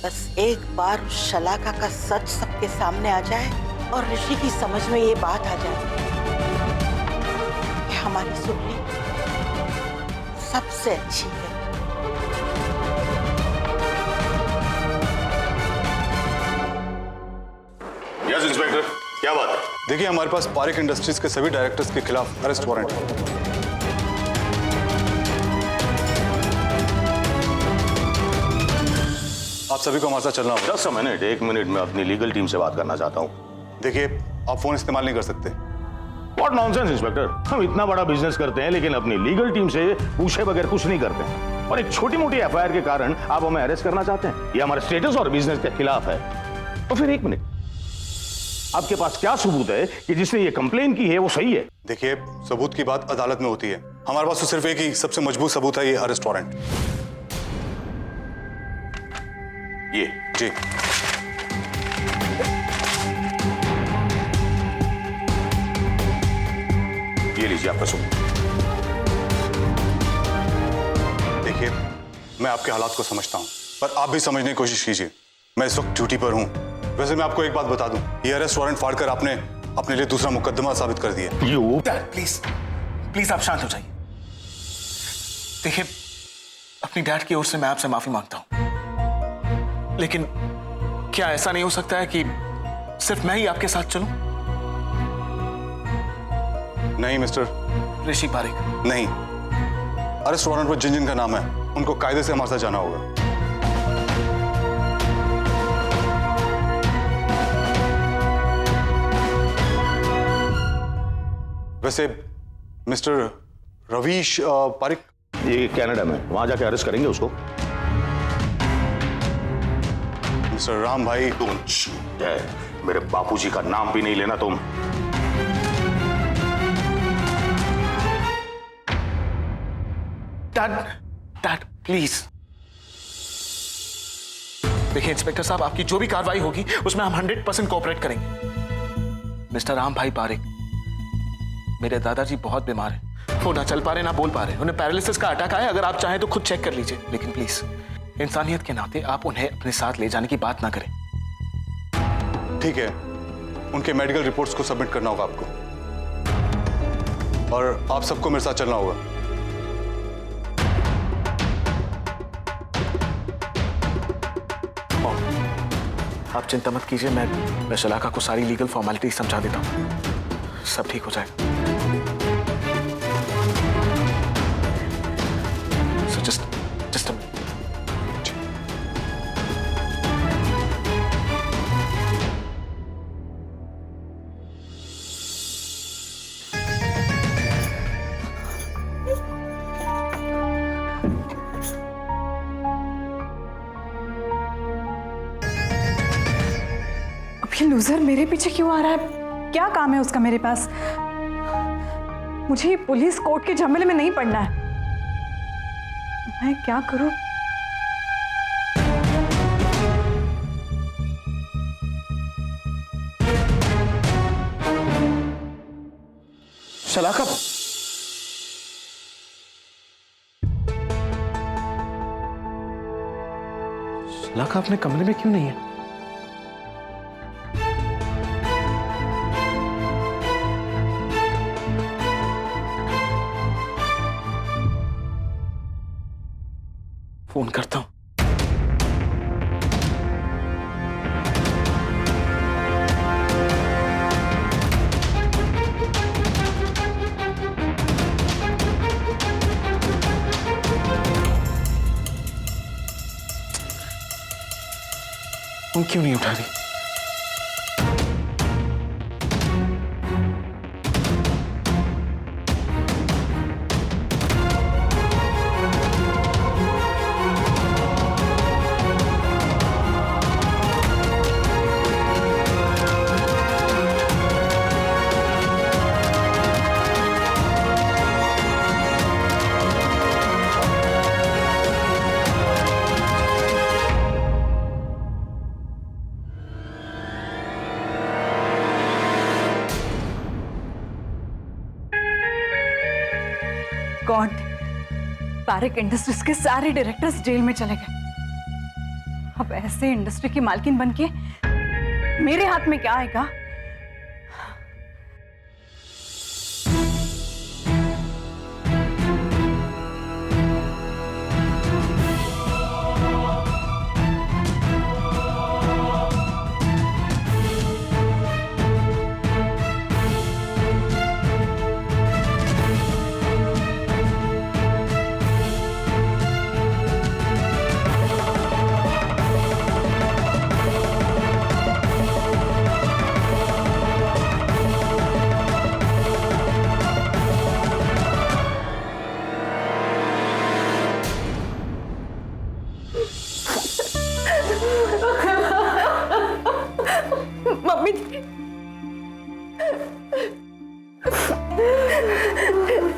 बस एक बार उस शलाका का सच सबके सामने आ जाए और ऋषि की समझ में ये बात आ जाए कि हमारी सुरली सबसे अच्छी है। यस इंस्पेक्टर, क्या बात है? देखिए, हमारे पास पारिक इंडस्ट्रीज के सभी डायरेक्टर्स के खिलाफ अरेस्ट वारंट है। आप सभी को हमारे साथ चलना होगा। जस्ट अ मिनट, एक मिनट में अपनी लीगल टीम से बात करना चाहता हूँ। देखिए, आप फोन इस्तेमाल नहीं कर सकते। व्हाट नॉनसेंस इंस्पेक्टर, हम इतना बड़ा बिजनेस करते हैं लेकिन अपनी लीगल टीम से पूछे बगैर कुछ नहीं करते, और एक छोटी मोटी एफआईआर के कारण आप हमें अरेस्ट करना चाहते हैं? ये हमारे स्टेटस और बिजनेस के खिलाफ है। तो फिर एक मिनट, आपके पास क्या सबूत है कि जिसने ये कंप्लेन की है वो सही है? देखिए, सबूत की बात अदालत में होती है। हमारे पास तो सिर्फ एक ही सबसे मजबूत सबूत है, ये अरेस्ट वारंट। ये जी। ये लीजिए आपका सबूत। देखिए, मैं आपके हालात को समझता हूं, पर आप भी समझने की कोशिश कीजिए। मैं इस वक्त ड्यूटी पर हूं। वैसे मैं आपको एक बात बता दूं, ये अरेस्ट वारंट फाड़कर आपने अपने लिए दूसरा मुकदमा साबित कर दिया। यू प्लीज प्लीज आप शांत हो जाइए। देखिए, अपनी डैड की ओर से मैं आपसे माफी मांगता हूं, लेकिन क्या ऐसा नहीं हो सकता है कि सिर्फ मैं ही आपके साथ चलूं? नहीं मिस्टर, ऋषि पारिक। नहीं। अरेस्ट वारंट पर जिन जिन का नाम है उनको कायदे से हमारे साथ जाना होगा। वैसे मिस्टर रवीश पारिक, ये कनाडा में, वहां जाके अरेस्ट करेंगे उसको। मिस्टर राम भाई, मेरे बापूजी का नाम भी नहीं लेना तुम। Dad please. देखिए इंस्पेक्टर साहब, आपकी जो भी कार्रवाई होगी उसमें हम 100% कोऑपरेट करेंगे। मिस्टर राम भाई पारिक, मेरे दादाजी बहुत बीमार हैं। वो ना चल पा रहे ना बोल पा रहे, उन्हें पैरालिसिस का अटैक आया। अगर आप चाहें तो खुद चेक कर लीजिए, लेकिन प्लीज इंसानियत के नाते आप उन्हें अपने साथ ले जाने की बात ना करें। ठीक है, उनके मेडिकल रिपोर्ट्स को सबमिट करना होगा आपको, और आप सबको मेरे साथ चलना होगा। आप चिंता मत कीजिए, मैं शलाका को सारी लीगल फॉर्मेलिटी समझा देता हूँ, सब ठीक हो जाएगा। So just a minute. ये लूजर मेरे पीछे क्यों आ रहा है? क्या काम है उसका मेरे पास? मुझे ये पुलिस कोर्ट के झमेले में नहीं पड़ना है। मैं क्या करूं? शलाका, शलाका अपने कमरे में क्यों नहीं है? फोन करता हूं। फोन क्यों नहीं उठा रही? गॉड, पारिक इंडस्ट्रीज के सारे डायरेक्टर्स जेल में चले गए। अब ऐसे इंडस्ट्री की मालकिन बनके मेरे हाथ में क्या आएगा? मम्मी जी,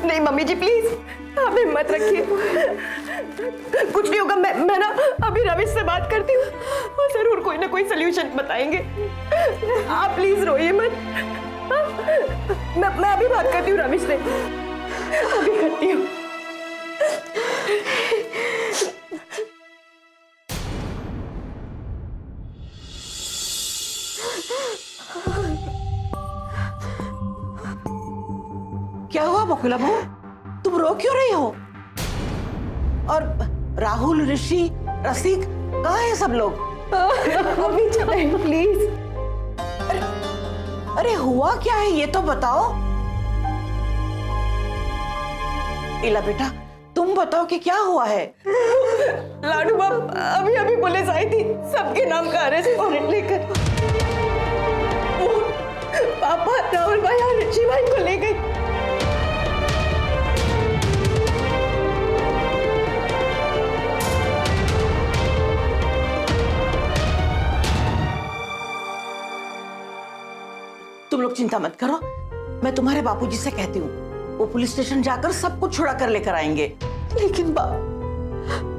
नहीं मम्मी जी प्लीज, आप हिम्मत रखिए, कुछ नहीं होगा। मैं ना अभी रविश से बात करती हूँ, वो जरूर कोई ना कोई सोल्यूशन बताएंगे। आप प्लीज रोइए मत। मैं अभी बात करती हूँ रविश से, अभी करती हूँ। क्या हुआ बकुला बहू, तुम रो क्यों रही हो? और राहुल, ऋषि, रसिक कहाँ है सब लोग? अभी चले प्लीज। अरे हुआ क्या है ये तो बताओ। इला बेटा तुम बताओ कि क्या हुआ है? लाडू बाप अभी अभी पुलिस आई थी सबके नाम का अरेस्ट वारंट लेकर। वो पापा, राहुल भाई और ऋषि भाई को ले गई। तुम लोग चिंता मत करो, मैं तुम्हारे बापूजी से कहती हूँ, वो पुलिस स्टेशन जाकर सब कुछ छुड़ा कर लेकर आएंगे। लेकिन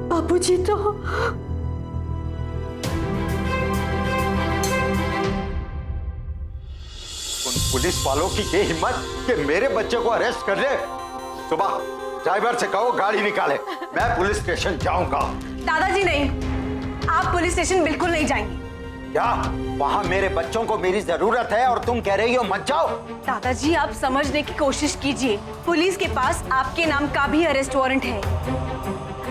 बापूजी तो उन पुलिस वालों की ये हिम्मत कि मेरे बच्चे को अरेस्ट कर ले। सुबह ड्राइवर से कहो गाड़ी निकाले, मैं पुलिस स्टेशन जाऊंगा। दादाजी नहीं, आप पुलिस स्टेशन बिल्कुल नहीं जाएंगे। क्या वहां मेरे बच्चों को मेरी जरूरत है और तुम कह रही हो मत जाओ? दादाजी आप समझने की कोशिश कीजिए, पुलिस के पास आपके नाम का भी अरेस्ट वारंट है।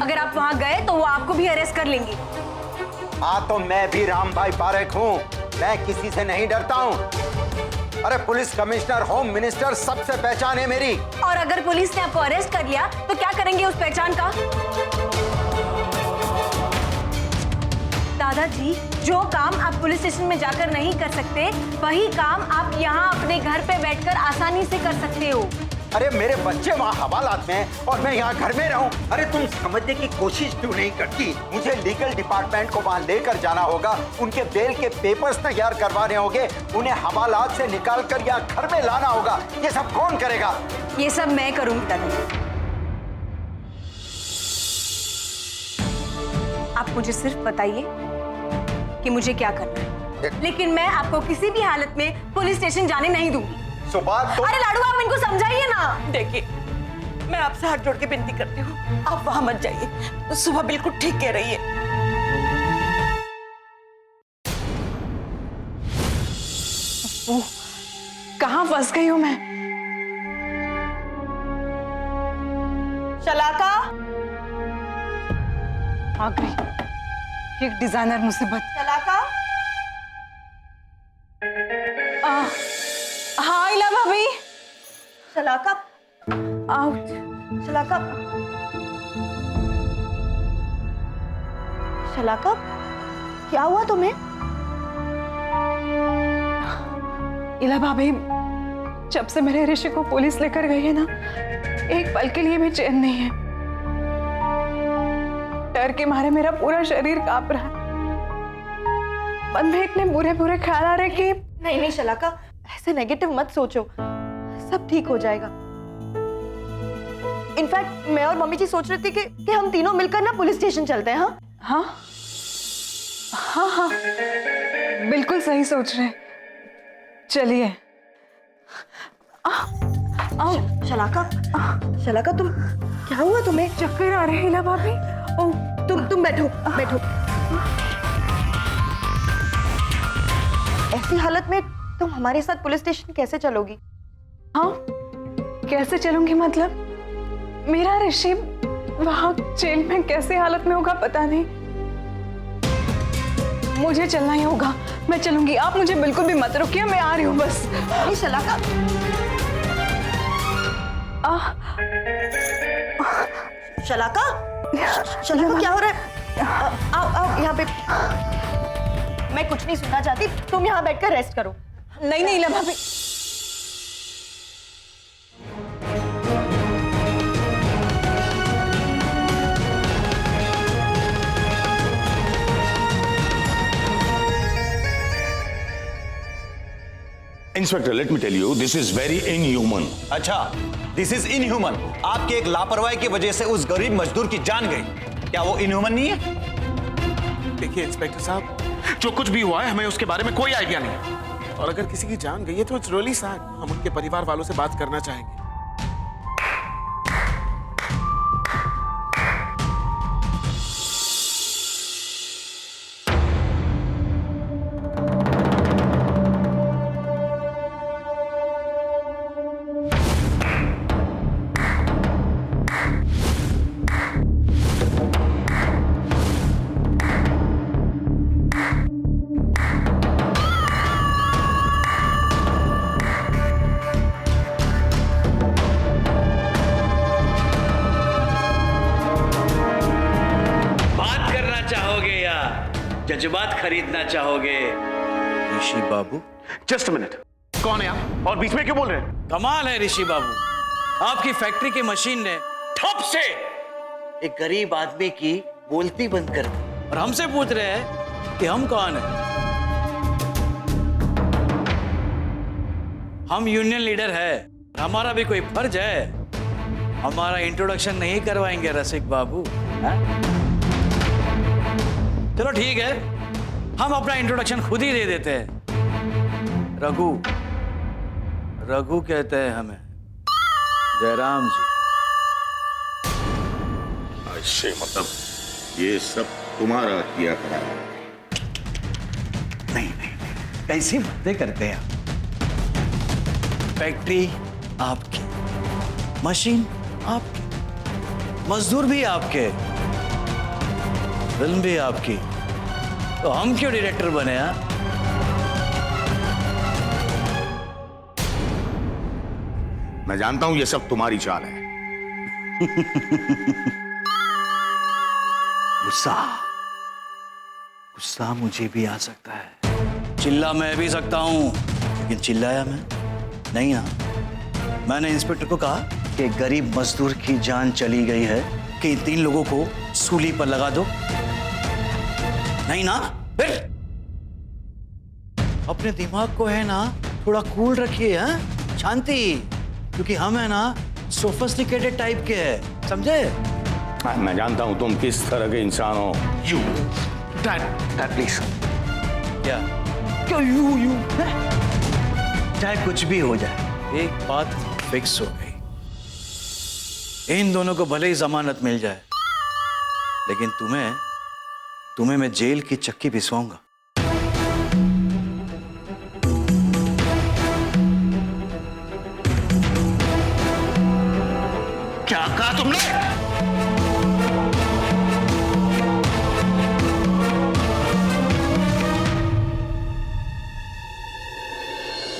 अगर आप वहां गए तो वो आपको भी अरेस्ट कर लेंगे। हाँ तो मैं भी राम भाई पारेख हूँ, मैं किसी से नहीं डरता हूँ। अरे पुलिस कमिश्नर, होम मिनिस्टर, सबसे पहचान है मेरी। और अगर पुलिस ने आपको अरेस्ट कर लिया तो क्या करेंगे उस पहचान का? दादाजी जो काम आप पुलिस स्टेशन में जाकर नहीं कर सकते, वही काम आप यहाँ अपने घर पे बैठकर आसानी से कर सकते हो। अरे मेरे बच्चे वहाँ हवालात में हैं और मैं यहाँ घर में रहूं। अरे तुम समझने की कोशिश क्यों नहीं करती? मुझे लीगल डिपार्टमेंट को वहाँ लेकर जाना होगा, उनके बेल के पेपर्स तैयार करवाने होंगे, उन्हें हवालात से निकाल कर यहाँ घर में लाना होगा। ये सब कौन करेगा? ये सब मैं करूंगी दादाजी। आप मुझे सिर्फ बताइए कि मुझे क्या करना है, लेकिन मैं आपको किसी भी हालत में पुलिस स्टेशन जाने नहीं दूंगी। सुबह तो अरे लाडू आप इनको समझाइए ना। देखिए मैं आपसे हाथ जोड़ के विनती करती हूँ, आप वहां मत जाइए, सुबह बिल्कुल ठीक कह रही है। कहाँ फंस गई हूँ मैं? शलाका आ गई एक डिजाइनर मुसीबत। शलाका, हाँ इला भाभी। शलाका, आउट। शलाका, शलाका, क्या हुआ तुम्हें? इला भाभी जब से मेरे ऋषि को पुलिस लेकर गई है ना, एक पल के लिए भी चैन नहीं है। डर के मारे मेरा पूरा शरीर कांप रहा है। मन में इतने बुरे बुरे ख्याल आ रहे कि नहीं शलाका, ऐसे नेगेटिव मत सोचो, सब ठीक हो जाएगा। इनफैक्ट मैं और मम्मी जी सोच रहे थे कि हम तीनों मिलकर ना पुलिस स्टेशन चलते हैं। हाँ हाँ हाँ, बिल्कुल सही सोच रहे हैं। चलिए। शलाका तुम, क्या हुआ तुम्हें? चक्कर आ रहे हैं इला भाभी। तुम बैठो बैठो। ऐसी हालत में तुम हमारे साथ पुलिस स्टेशन कैसे चलोगी? हाँ, कैसे चलूंगी मतलब? मेरा ऋषि वहां जेल में कैसे हालत में होगा पता नहीं। मुझे चलना ही होगा, मैं चलूंगी। आप मुझे बिल्कुल भी मत रोकिए, मैं आ रही हूँ बस। ये शलाका, शलाका, शलाका क्या हो रहा है? आओ यहाँ पे। मैं कुछ नहीं सुनना चाहती, तुम यहाँ बैठकर रेस्ट करो। नहीं नहीं ला भाभी। Inspector, let me tell you, this is very inhuman. अच्छा, दिस इज इनह्यूमन। आपके एक लापरवाही की वजह से उस गरीब मजदूर की जान गई, क्या वो इनह्यूमन नहीं है? देखिए इंस्पेक्टर साहब, जो कुछ भी हुआ है हमें उसके बारे में कोई आइडिया नहीं है, और अगर किसी की जान गई है तो इट्स रियली सैड। हम उनके परिवार वालों से बात करना चाहेंगे। जज्बात खरीदना चाहोगे? ऋषि बाबू, जस्ट मिनट, कौन है आप और बीच में क्यों बोल रहे हैं? कमाल है ऋषि बाबू, आपकी फैक्ट्री की मशीन ने ठप से एक गरीब आदमी की बोलती बंद कर दी और हमसे पूछ रहे हैं कि हम कौन हैं? हम यूनियन लीडर है, हमारा भी कोई फर्ज है। हमारा इंट्रोडक्शन नहीं करवाएंगे रसिक बाबू? चलो ठीक है, हम अपना इंट्रोडक्शन खुद ही दे देते हैं। रघु, रघु कहते हैं हमें, जयराम जी। ऐसे मतलब ये सब तुम्हारा किया करा? नहीं नहीं, कैसी बातें करते हैं आप? फैक्ट्री आपकी, मशीन आपकी, मजदूर भी आपके, फिल्म भी आपकी, तो हम क्यों डायरेक्टर बने? मैं जानता हूं ये सब तुम्हारी चाल है। गुस्सा, गुस्सा मुझे भी आ सकता है, चिल्ला मैं भी सकता हूं, लेकिन चिल्लाया मैं नहीं। मैंने इंस्पेक्टर को कहा कि गरीब मजदूर की जान चली गई है कि इन 3 लोगों को सूली पर लगा दो। नहीं ना? फिर अपने दिमाग को है ना थोड़ा कूल रखिए, हैं? शांति, क्योंकि हम है ना सोफिस्टिकेटेड टाइप के हैं, समझे? मैं जानता हूं तुम किस तरह के इंसान हो। You dad please. क्या क्या यू चाहे कुछ भी हो जाए, एक बात फिक्स हो गई, इन दोनों को भले ही जमानत मिल जाए, लेकिन तुम्हें मैं जेल की चक्की भिजवाऊंगा। क्या कहा तुमने?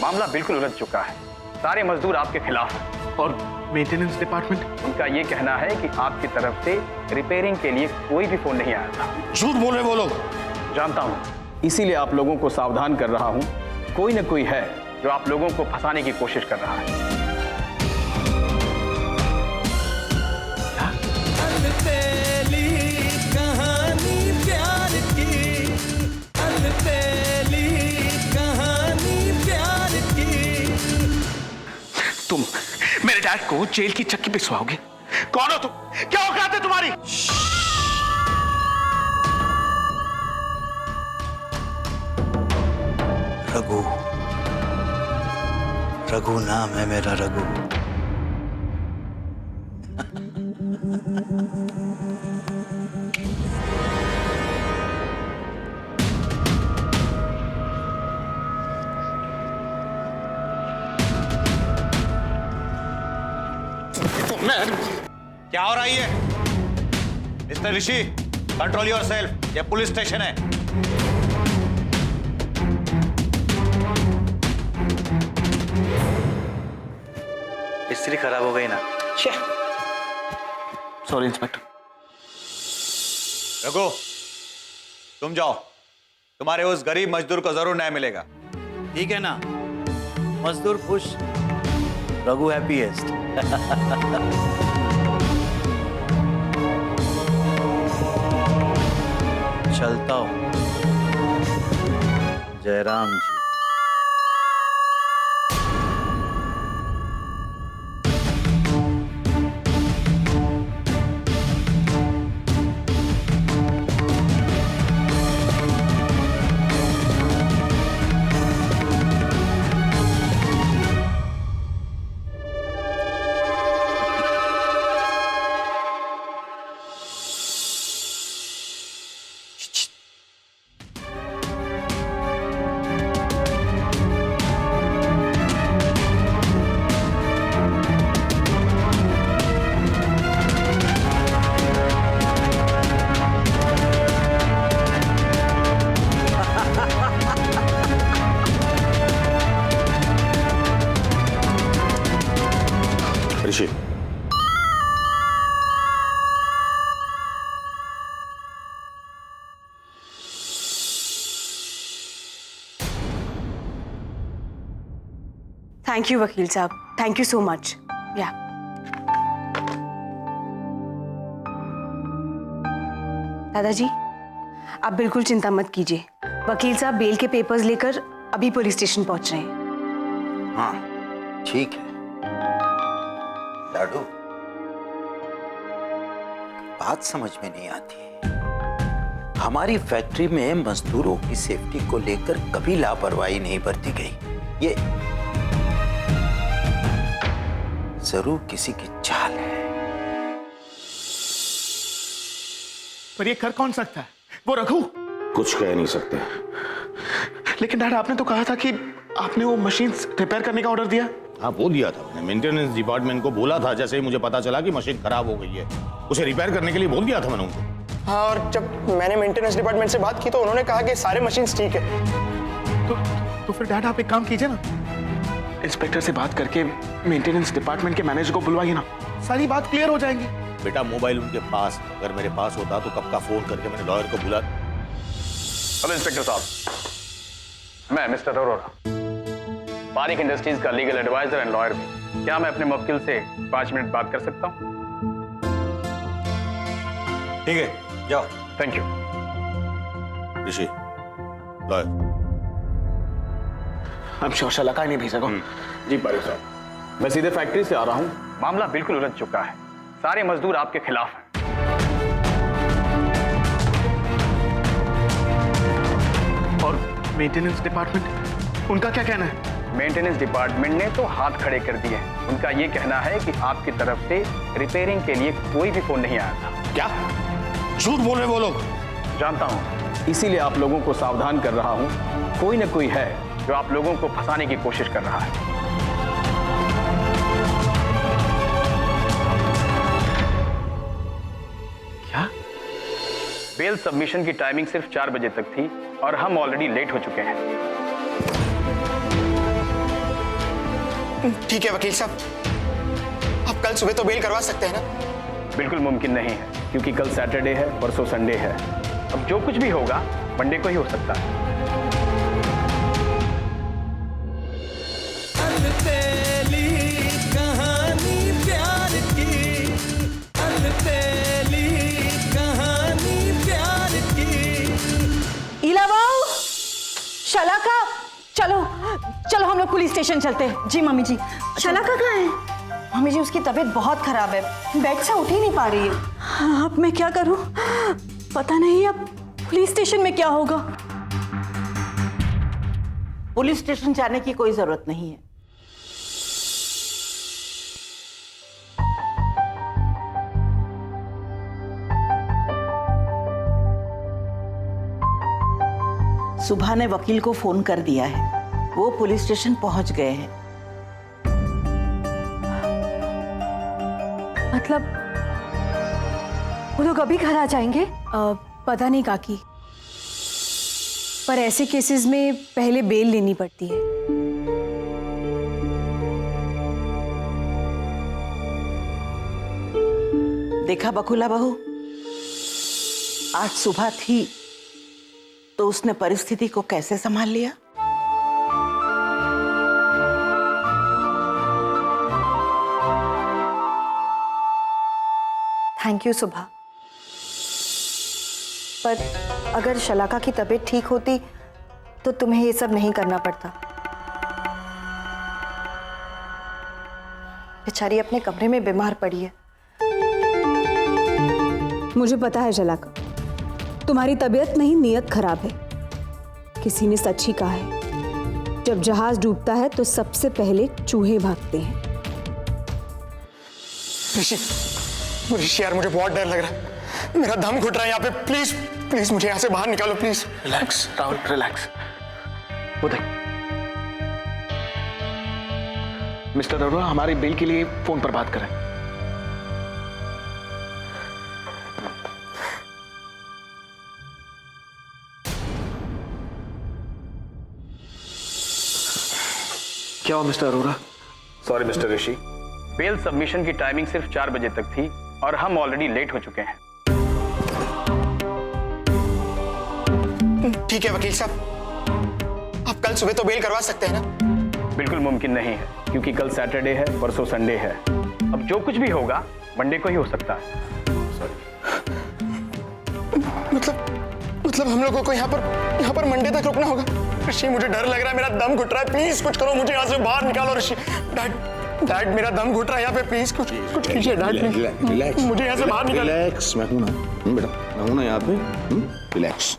मामला बिल्कुल उलझ चुका है, सारे मजदूर आपके खिलाफ हैं। और मेंटेनेंस डिपार्टमेंट? उनका ये कहना है कि आपकी तरफ से रिपेयरिंग के लिए कोई भी फोन नहीं आया था। झूठ बोल रहे वो लोग। जानता हूं, इसीलिए आप लोगों को सावधान कर रहा हूं। कोई न कोई है जो आप लोगों को फंसाने की कोशिश कर रहा है। तुम मेरे डैड को जेल की चक्की पिसवाओगे? कौन हो तुम? क्या औकात है तुम्हारी? रघु, रघु नाम है मेरा, रघु। क्या हो रहा है ये? मिस्टर ऋषि, कंट्रोल योरसेल्फ, ये पुलिस स्टेशन है। इस्त्री खराब हो गई ना। Sorry inspector. रघु, तुम जाओ, तुम्हारे उस गरीब मजदूर को जरूर न्याय मिलेगा। ठीक है ना, मजदूर खुश, रघु हैप्पीएस्ट। चलता हूं। जयराम जी। ऋषि, थैंक यू वकील साहब, थैंक यू सो मच। या दादाजी, आप बिल्कुल चिंता मत कीजिए। वकील साहब बेल के पेपर्स लेकर अभी पुलिस स्टेशन पहुंच रहे हैं। हाँ ठीक है। लाडू, बात समझ में नहीं आती। हमारी फैक्ट्री में मजदूरों की सेफ्टी को लेकर कभी लापरवाही नहीं बरती गई। ये जरूर किसी की चाल है। पर ये कर कौन सकता है? वो रघु। कुछ कह नहीं सकते। लेकिन डैड, आपने तो कहा था कि आपने वो मशीन रिपेयर करने का ऑर्डर दिया। हाँ, वो दिया था मैंने। मेंटेनेंस डिपार्टमेंट को बोला था, जैसे ही मुझे पता चला कि मशीन खराब हो गई है, उसे रिपेयर करने के लिए बोल दिया था मैंने उनको। हाँ, और जब मैंने मेंटेनेंस डिपार्टमेंट से बात की तो उन्होंने कहा कि सारे मशीन्स ठीक है। तो फिर डैड, आप एक काम कीजिए ना, इंस्पेक्टर से बात करके मेंटेनेंस डिपार्टमेंट के मैनेजर को बुलवाइए ना, सारी बात क्लियर हो जाएंगी। बेटा, मोबाइल उनके पास, अगर मेरे पास होता तो कब का फोन करके मैंने लॉयर को बुला। हेलो इंस्पेक्टर साहब, मैं मिस्टर अरोरा, पारिक इंडस्ट्रीज का लीगल एडवाइजर एंड लॉयर भी। क्या मैं अपने मुवक्किल से 5 मिनट बात कर सकता हूं? ठीक है, जाओ। Thank you. Rishi, lawyer. हम श्योर शलाका नहीं भेजा को। जी पारिक साहब, मैं सीधे फैक्ट्री से आ रहा हूं। मामला बिल्कुल उलझ चुका है, सारे मजदूर आपके खिलाफ हैं। और मेंटेनेंस डिपार्टमेंट, उनका क्या कहना है? मेंटेनेंस डिपार्टमेंट ने तो हाथ खड़े कर दिए हैं। उनका ये कहना है कि आपकी तरफ से रिपेयरिंग के लिए कोई भी फोन नहीं आया था। क्या झूठ बोल रहे वो लोग? जानता हूं, इसीलिए आप लोगों को सावधान कर रहा हूं। कोई ना कोई है जो आप लोगों को फंसाने की कोशिश कर रहा है। क्या? बेल सबमिशन की टाइमिंग सिर्फ 4 बजे तक थी और हम ऑलरेडी लेट हो चुके हैं। ठीक है वकील साहब, आप कल सुबह तो बेल करवा सकते हैं ना? बिल्कुल मुमकिन नहीं है, क्योंकि कल सैटरडे है, परसों संडे है। अब जो कुछ भी होगा मंडे को ही हो सकता है। इलावाओ, शलाका, चलो चलो हम लोग पुलिस स्टेशन चलते हैं। जी मम्मी जी। शलाका कहाँ है? मम्मी जी, उसकी तबीयत बहुत खराब है, बेड से उठ ही नहीं पा रही है। हाँ, अब मैं क्या करूं? पता नहीं अब पुलिस स्टेशन में क्या होगा। पुलिस स्टेशन जाने की कोई जरूरत नहीं है। सुबह ने वकील को फोन कर दिया है, वो पुलिस स्टेशन पहुंच गए हैं। मतलब वो लोग अभी घर आ जाएंगे? पता नहीं काकी, पर ऐसे केसेस में पहले बेल लेनी पड़ती है। देखा बकुला बहू, आज सुबह थी तो उसने परिस्थिति को कैसे संभाल लिया। थैंक यू सुभा। पर अगर शलाका की तबीयत ठीक होती तो तुम्हें ये सब नहीं करना पड़ता। बेचारी अपने कमरे में बीमार पड़ी है। मुझे पता है शलाका, तुम्हारी तबीयत नहीं, नियत खराब है। किसी ने सच ही कहा है, जब जहाज डूबता है तो सबसे पहले चूहे भागते हैं। ऋषि, ऋषि यार मुझे बहुत डर लग रहा है, मेरा दम घुट रहा है यहाँ पे। प्लीज प्लीज मुझे यहाँ से बाहर निकालो प्लीज। Relax Rahul, relax. वो देख, मिस्टर अरोरा हमारे बिल के लिए फोन पर बात करें। क्या हो मिस्टर अरोरा? सॉरी मिस्टर ऋषि, बेल सबमिशन की टाइमिंग सिर्फ 4 बजे तक थी और हम ऑलरेडी लेट हो चुके हैं। ठीक है वकील साहब, आप कल सुबह तो बेल करवा सकते हैं ना? बिल्कुल मुमकिन नहीं है, क्योंकि कल सैटरडे है, परसों संडे है। अब जो कुछ भी होगा मंडे को ही हो सकता है। मतलब हम लोगों को यहाँ पर मंडे तक रुकना होगा? ऋषि मुझे डर लग रहा है, मेरा दम घुट रहा है, प्लीज कुछ करो, मुझे यहाँ से बाहर निकालो। ऋषि, डैड मेरा दम घुट रहा है यहाँ पे, प्लीज कुछ कीजिए डैड, प्लीज मुझे यहाँ से बाहर निकालो। रिलैक्स, मैं हूं ना बेटा, मैं हूं ना यहाँ पे। Relax,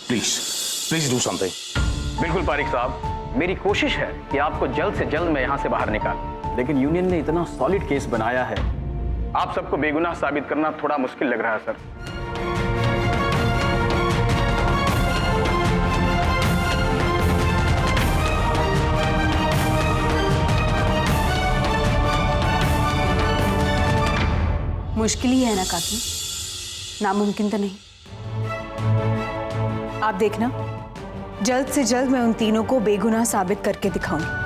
please please do something. बिल्कुल पारिक साहब, मेरी कोशिश है कि आपको जल्द से जल्द मैं यहाँ से बाहर निकालूं, लेकिन यूनियन ने इतना सॉलिड केस बनाया है, आप सबको बेगुनाह साबित करना थोड़ा मुश्किल लग रहा है सर। मुश्किल ही है ना काकी, नामुमकिन तो नहीं। आप देखना, जल्द से जल्द मैं उन तीनों को बेगुनाह साबित करके दिखाऊंगी।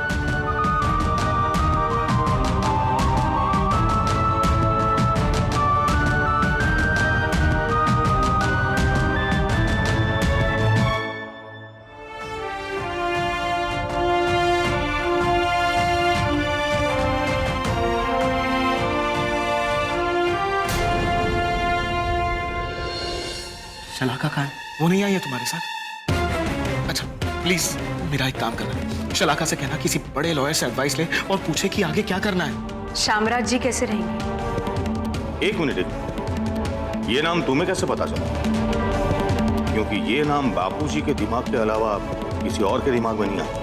शलाका कहाँ है? वो नहीं आई है तुम्हारे साथ? अच्छा प्लीज मेरा एक काम करना, शलाका से कहना किसी बड़े लॉयर से एडवाइस ले और पूछे कि आगे क्या करना है। शामराज जी कैसे रहेंगे? एक मिनट, ये नाम तुम्हें कैसे पता चला? क्योंकि ये नाम बापूजी के दिमाग के अलावा किसी और के दिमाग में नहीं आता।